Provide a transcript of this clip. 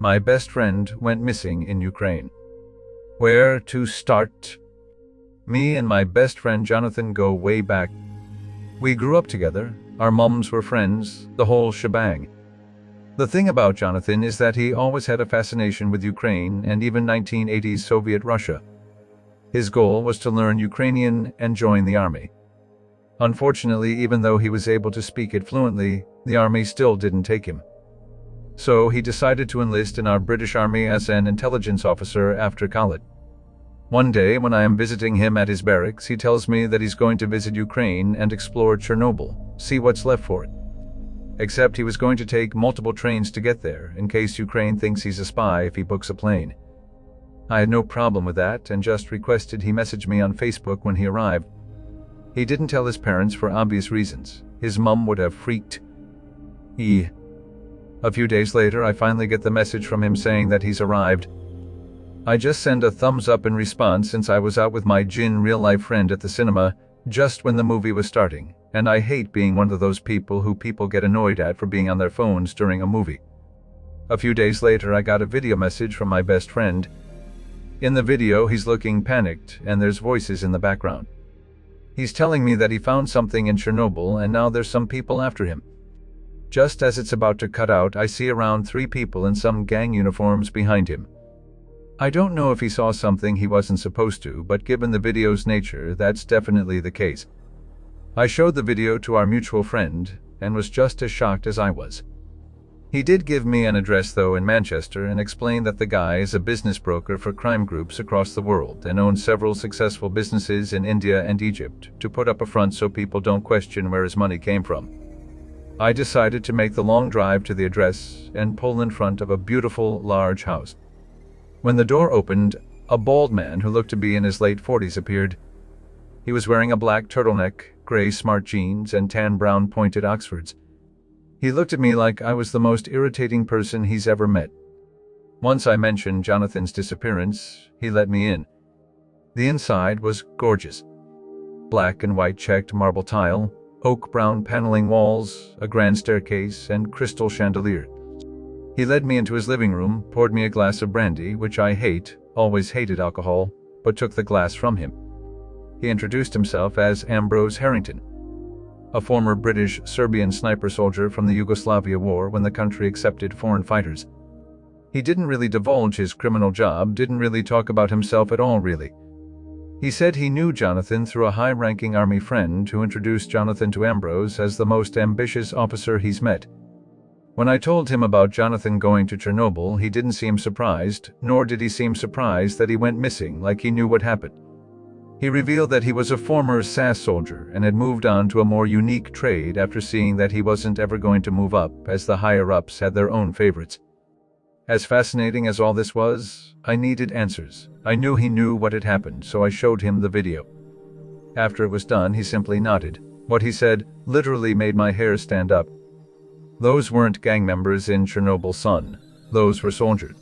My best friend went missing in Ukraine. Where to start? Me and my best friend Jonathan go way back. We grew up together, our moms were friends, the whole shebang. The thing about Jonathan is that he always had a fascination with Ukraine and even 1980s Soviet Russia. His goal was to learn Ukrainian and join the army. Unfortunately, even though he was able to speak it fluently, the army still didn't take him. So he decided to enlist in our British Army as an intelligence officer after college. One day, when I am visiting him at his barracks, he tells me that he's going to visit Ukraine and explore Chernobyl, see what's left for it. Except he was going to take multiple trains to get there, in case Ukraine thinks he's a spy if he books a plane. I had no problem with that and just requested he message me on Facebook when he arrived. He didn't tell his parents for obvious reasons. His mom would have freaked. A few days later, I finally get the message from him saying that he's arrived. I just send a thumbs up in response since I was out with my Jin real-life friend at the cinema just when the movie was starting, and I hate being one of those people who people get annoyed at for being on their phones during a movie. A few days later, I got a video message from my best friend. In the video, he's looking panicked and there's voices in the background. He's telling me that he found something in Chernobyl and now there's some people after him. Just as it's about to cut out, I see around 3 people in some gang uniforms behind him. I don't know if he saw something he wasn't supposed to, but given the video's nature, that's definitely the case. I showed the video to our mutual friend and was just as shocked as I was. He did give me an address though in Manchester and explained that the guy is a business broker for crime groups across the world and owns several successful businesses in India and Egypt to put up a front so people don't question where his money came from. I decided to make the long drive to the address and pull in front of a beautiful, large house. When the door opened, a bald man who looked to be in his late 40s appeared. He was wearing a black turtleneck, gray smart jeans, and tan brown pointed Oxfords. He looked at me like I was the most irritating person he's ever met. Once I mentioned Jonathan's disappearance, he let me in. The inside was gorgeous. Black and white checked marble tile, oak brown paneling walls, a grand staircase, and crystal chandelier. He led me into his living room, poured me a glass of brandy, which I always hated alcohol, but took the glass from him. He introduced himself as Ambrose Harrington, a former British-Serbian sniper soldier from the Yugoslavia War when the country accepted foreign fighters. He didn't really divulge his criminal job, didn't really talk about himself at all really. He said he knew Jonathan through a high-ranking army friend who introduced Jonathan to Ambrose as the most ambitious officer he's met. When I told him about Jonathan going to Chernobyl, he didn't seem surprised, nor did he seem surprised that he went missing like he knew what happened. He revealed that he was a former SAS soldier and had moved on to a more unique trade after seeing that he wasn't ever going to move up as the higher-ups had their own favorites. As fascinating as all this was, I needed answers. I knew he knew what had happened, so I showed him the video. After it was done, he simply nodded. What he said literally made my hair stand up. Those weren't gang members in Chernobyl, son. Those were soldiers.